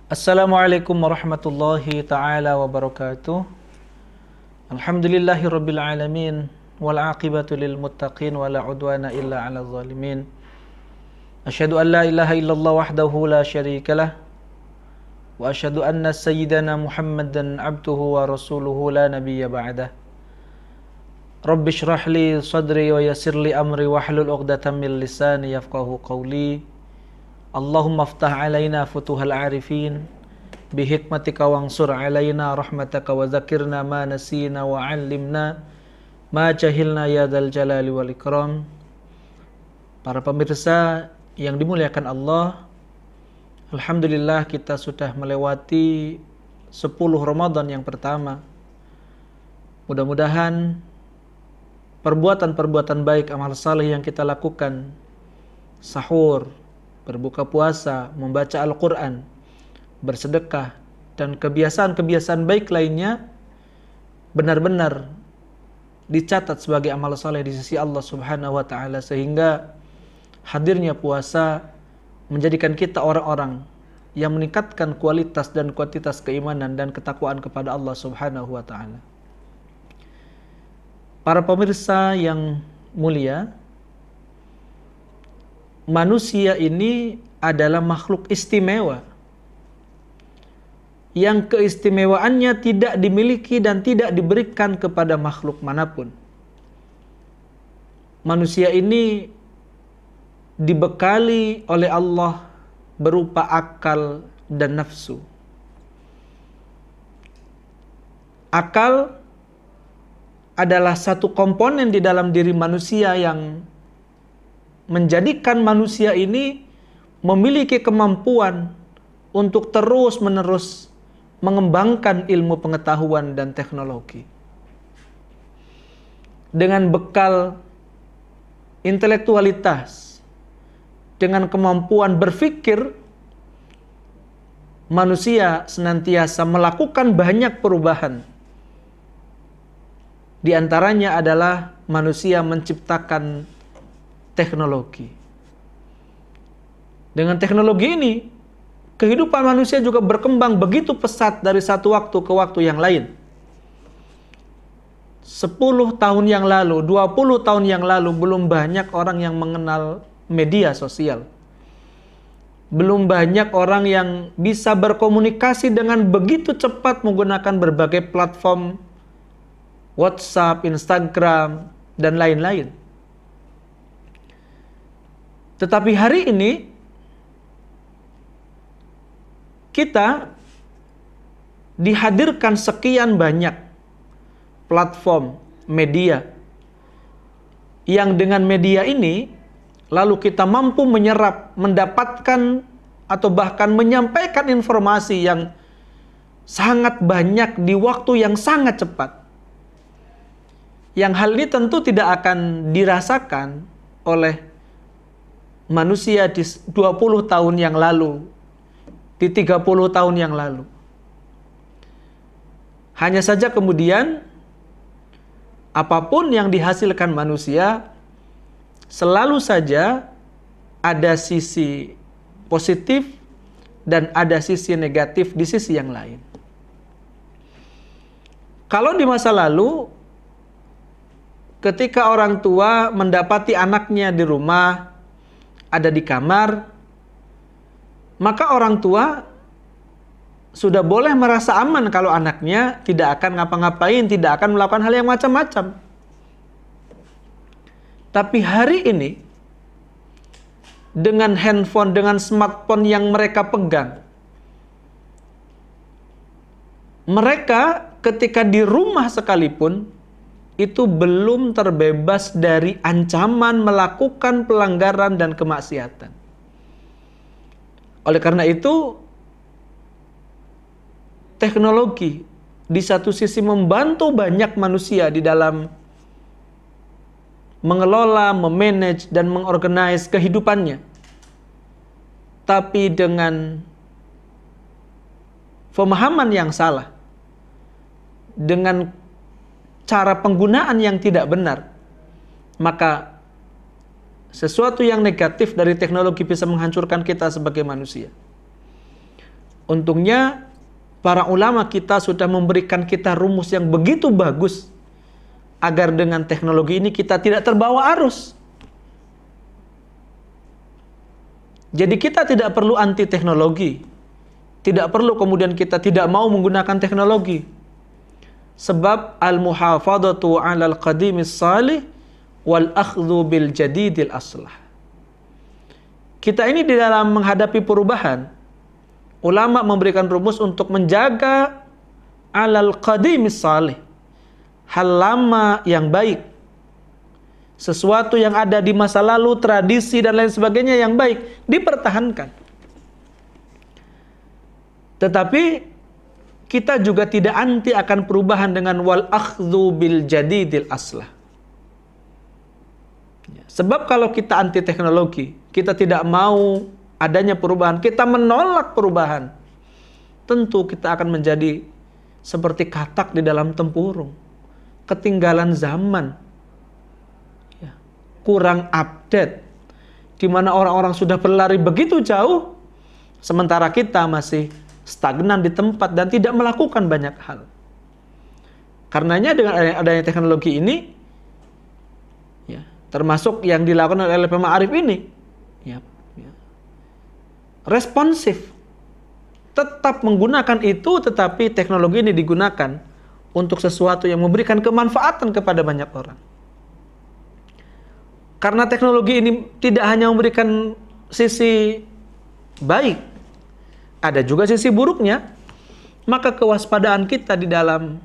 Assalamualaikum warahmatullahi ta'ala wabarakatuh. Alhamdulillahi rabbil alamin. Wal aqibatu lil muttaqin. Wa la udwana illa ala zalimin. Asyhadu an la ilaha illallah wahdahu la syarikalah. Wa asyhadu anna sayyidana Muhammadan abduhu wa rasuluhu la nabiyya ba'dah. Rabbi shrah li sadri wa yassir li amri wahlul 'uqdatam min lisani yafqahu qawli. Allahumma aftah alaina futuhal arifin bihikmatika wansur alaina rahmataka wa zakirna ma nasina wa 'allimna ma jahilna ya dzal jalali wal ikram. Para pemirsa yang dimuliakan Allah, alhamdulillah kita sudah melewati 10 Ramadan yang pertama. Mudah-mudahan perbuatan-perbuatan baik, amal saleh yang kita lakukan, sahur, berbuka puasa, membaca Al-Quran, bersedekah, dan kebiasaan-kebiasaan baik lainnya benar-benar dicatat sebagai amal saleh di sisi Allah Subhanahu wa Ta'ala, sehingga hadirnya puasa menjadikan kita orang-orang yang meningkatkan kualitas dan kuantitas keimanan dan ketakwaan kepada Allah Subhanahu wa Ta'ala. Para pemirsa yang mulia, manusia ini adalah makhluk istimewa yang keistimewaannya tidak dimiliki dan tidak diberikan kepada makhluk manapun. Manusia ini dibekali oleh Allah berupa akal dan nafsu. Akal adalah satu komponen di dalam diri manusia yang menjadikan manusia ini memiliki kemampuan untuk terus-menerus mengembangkan ilmu pengetahuan dan teknologi. Dengan bekal intelektualitas, dengan kemampuan berpikir, manusia senantiasa melakukan banyak perubahan. Di antaranya adalah manusia menciptakan teknologi. Dengan teknologi ini, kehidupan manusia juga berkembang begitu pesat dari satu waktu ke waktu yang lain. 10 tahun yang lalu, 20 tahun yang lalu, belum banyak orang yang mengenal media sosial. Belum banyak orang yang bisa berkomunikasi dengan begitu cepat menggunakan berbagai platform WhatsApp, Instagram, dan lain-lain. Tetapi hari ini kita dihadirkan sekian banyak platform media yang dengan media ini lalu kita mampu menyerap, mendapatkan atau bahkan menyampaikan informasi yang sangat banyak di waktu yang sangat cepat. Yang hal ini tentu tidak akan dirasakan oleh manusia di 20 tahun yang lalu, di 30 tahun yang lalu. Hanya saja kemudian, apapun yang dihasilkan manusia, selalu saja ada sisi positif dan ada sisi negatif di sisi yang lain. Kalau di masa lalu, ketika orang tua mendapati anaknya di rumah, ada di kamar, maka orang tua sudah boleh merasa aman kalau anaknya tidak akan ngapa-ngapain, tidak akan melakukan hal yang macam-macam. Tapi hari ini, dengan handphone, dengan smartphone yang mereka pegang, mereka ketika di rumah sekalipun, itu belum terbebas dari ancaman melakukan pelanggaran dan kemaksiatan. Oleh karena itu, teknologi di satu sisi membantu banyak manusia di dalam mengelola, memanage, dan mengorganize kehidupannya. Tapi dengan pemahaman yang salah, dengan cara penggunaan yang tidak benar, maka sesuatu yang negatif dari teknologi bisa menghancurkan kita sebagai manusia. Untungnya para ulama kita sudah memberikan kita rumus yang begitu bagus agar dengan teknologi ini kita tidak terbawa arus. Jadi kita tidak perlu anti teknologi. Tidak perlu kemudian kita tidak mau menggunakan teknologi. Sebab al-muhafadhatu 'alal qadimis salih wal akhdhu bil jadidil aslah. Kita ini di dalam menghadapi perubahan, ulama memberikan rumus untuk menjaga alal qadimis salih, hal lama yang baik, sesuatu yang ada di masa lalu, tradisi dan lain sebagainya yang baik dipertahankan. Tetapi kita juga tidak anti akan perubahan dengan wal akhdhu bil jadidil aslah. Sebab kalau kita anti teknologi, kita tidak mau adanya perubahan, kita menolak perubahan, tentu kita akan menjadi seperti katak di dalam tempurung, ketinggalan zaman, kurang update, di mana orang-orang sudah berlari begitu jauh, sementara kita masih stagnan di tempat dan tidak melakukan banyak hal. Karenanya dengan adanya teknologi ini, termasuk yang dilakukan oleh LP Ma'arif ini, responsif, tetap menggunakan itu, tetapi teknologi ini digunakan untuk sesuatu yang memberikan kemanfaatan kepada banyak orang. Karena teknologi ini tidak hanya memberikan sisi baik, ada juga sisi buruknya, maka kewaspadaan kita di dalam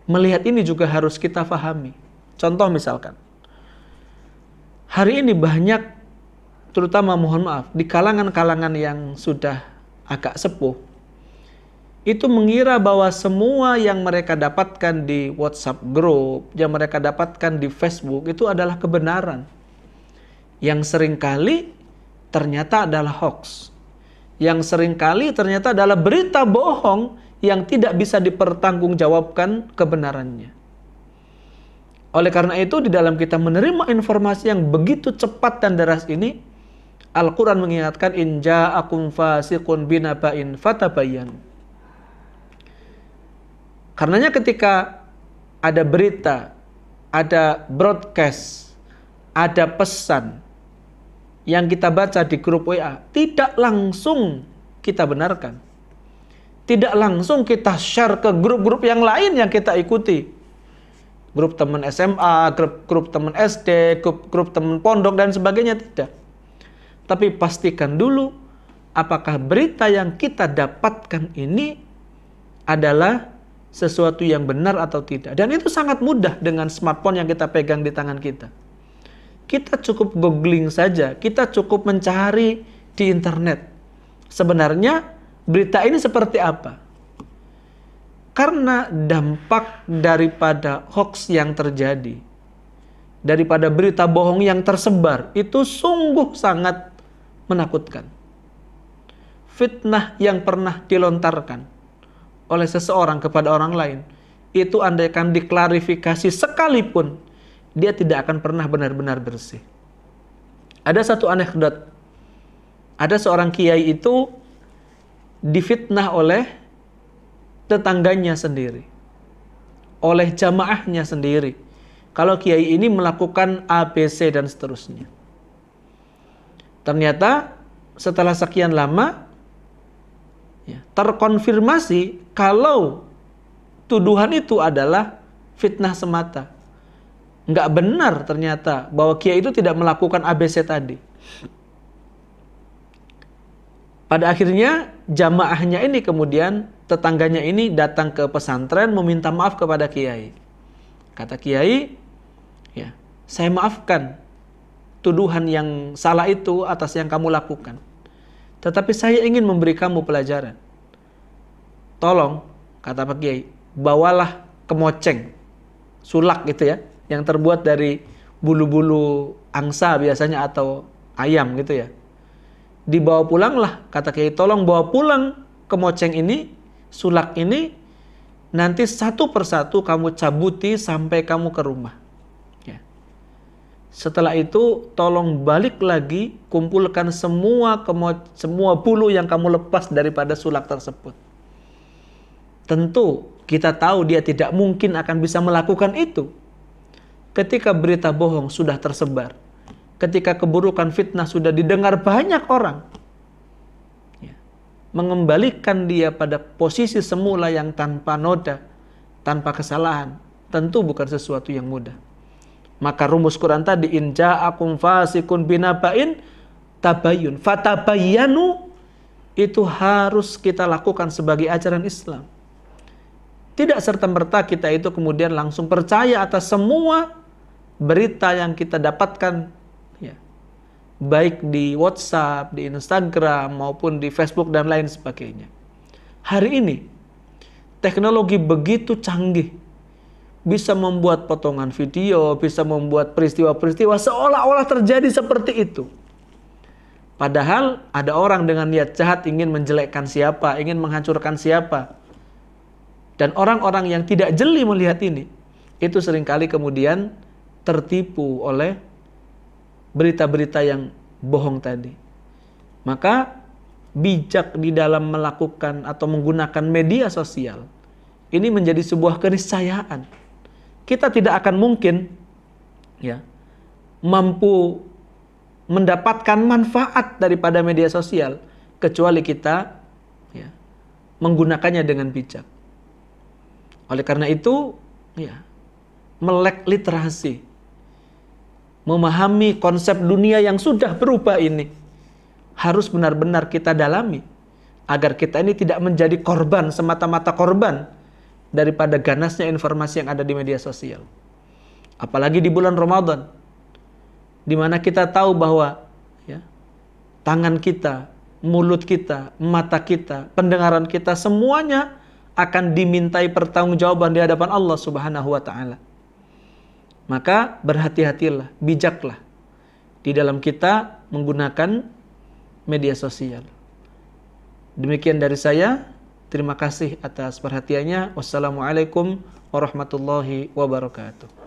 melihat ini juga harus kita pahami. Contoh misalkan, hari ini banyak, terutama mohon maaf, di kalangan-kalangan yang sudah agak sepuh, itu mengira bahwa semua yang mereka dapatkan di WhatsApp group, yang mereka dapatkan di Facebook, itu adalah kebenaran. Yang seringkali ternyata adalah hoax. Yang seringkali ternyata adalah berita bohong yang tidak bisa dipertanggungjawabkan kebenarannya. Oleh karena itu, di dalam kita menerima informasi yang begitu cepat dan deras ini, Al-Quran mengingatkan, in ja'akum fasiqun binaba'in fatabayyanu. Karenanya ketika ada berita, ada broadcast, ada pesan yang kita baca di grup WA, tidak langsung kita benarkan. Tidak langsung kita share ke grup-grup yang lain yang kita ikuti. Grup teman SMA, grup teman SD, grup teman pondok dan sebagainya, tidak. Tapi pastikan dulu apakah berita yang kita dapatkan ini adalah sesuatu yang benar atau tidak. Dan itu sangat mudah dengan smartphone yang kita pegang di tangan kita. Kita cukup googling saja, kita cukup mencari di internet. Sebenarnya berita ini seperti apa? Karena dampak daripada hoax yang terjadi, daripada berita bohong yang tersebar, itu sungguh sangat menakutkan. Fitnah yang pernah dilontarkan oleh seseorang kepada orang lain, itu andaikan diklarifikasi sekalipun, dia tidak akan pernah benar-benar bersih. Ada satu anekdot, ada seorang kiai itu difitnah oleh tetangganya sendiri, oleh jamaahnya sendiri, kalau kiai ini melakukan ABC dan seterusnya. Ternyata setelah sekian lama terkonfirmasi kalau tuduhan itu adalah fitnah semata. Nggak benar ternyata bahwa kiai itu tidak melakukan ABC tadi. Pada akhirnya jamaahnya ini kemudian, tetangganya ini datang ke pesantren meminta maaf kepada kiai. Kata kiai, saya maafkan tuduhan yang salah itu atas yang kamu lakukan. Tetapi saya ingin memberi kamu pelajaran. Tolong, kata Pak Kiai, bawalah kemoceng, sulak gitu ya, yang terbuat dari bulu-bulu angsa biasanya atau ayam gitu ya. Dibawa pulanglah, kata Kiai, tolong bawa pulang kemoceng ini, sulak ini, nanti satu persatu kamu cabuti sampai kamu ke rumah. Setelah itu tolong balik lagi, kumpulkan semua bulu yang kamu lepas daripada sulak tersebut. Tentu kita tahu dia tidak mungkin akan bisa melakukan itu. Ketika berita bohong sudah tersebar, ketika keburukan fitnah sudah didengar banyak orang, mengembalikan dia pada posisi semula yang tanpa noda, tanpa kesalahan, tentu bukan sesuatu yang mudah. Maka rumus Quran tadi, in ja'akum fasikun binaba'in tabayyun, fatabayyanu, itu harus kita lakukan sebagai ajaran Islam. Tidak serta-merta kita itu kemudian langsung percaya atas semua berita yang kita dapatkan, ya, baik di WhatsApp, di Instagram, maupun di Facebook dan lain sebagainya. Hari ini teknologi begitu canggih, bisa membuat potongan video, bisa membuat peristiwa-peristiwa seolah-olah terjadi seperti itu. Padahal ada orang dengan niat jahat ingin menjelekkan siapa, ingin menghancurkan siapa. Dan orang-orang yang tidak jeli melihat ini, itu seringkali kemudian tertipu oleh berita-berita yang bohong tadi. Maka bijak di dalam melakukan atau menggunakan media sosial ini menjadi sebuah keniscayaan. Kita tidak akan mungkin, ya, mampu mendapatkan manfaat daripada media sosial kecuali kita, ya, menggunakannya dengan bijak. Oleh karena itu, ya, melek literasi, memahami konsep dunia yang sudah berubah ini harus benar-benar kita dalami agar kita ini tidak menjadi korban, semata-mata korban daripada ganasnya informasi yang ada di media sosial. Apalagi di bulan Ramadan, di mana kita tahu bahwa, ya, tangan kita, mulut kita, mata kita, pendengaran kita, semuanya akan dimintai pertanggungjawaban di hadapan Allah Subhanahu wa Ta'ala. Maka berhati-hatilah, bijaklah di dalam kita menggunakan media sosial. Demikian dari saya. Terima kasih atas perhatiannya. Wassalamualaikum warahmatullahi wabarakatuh.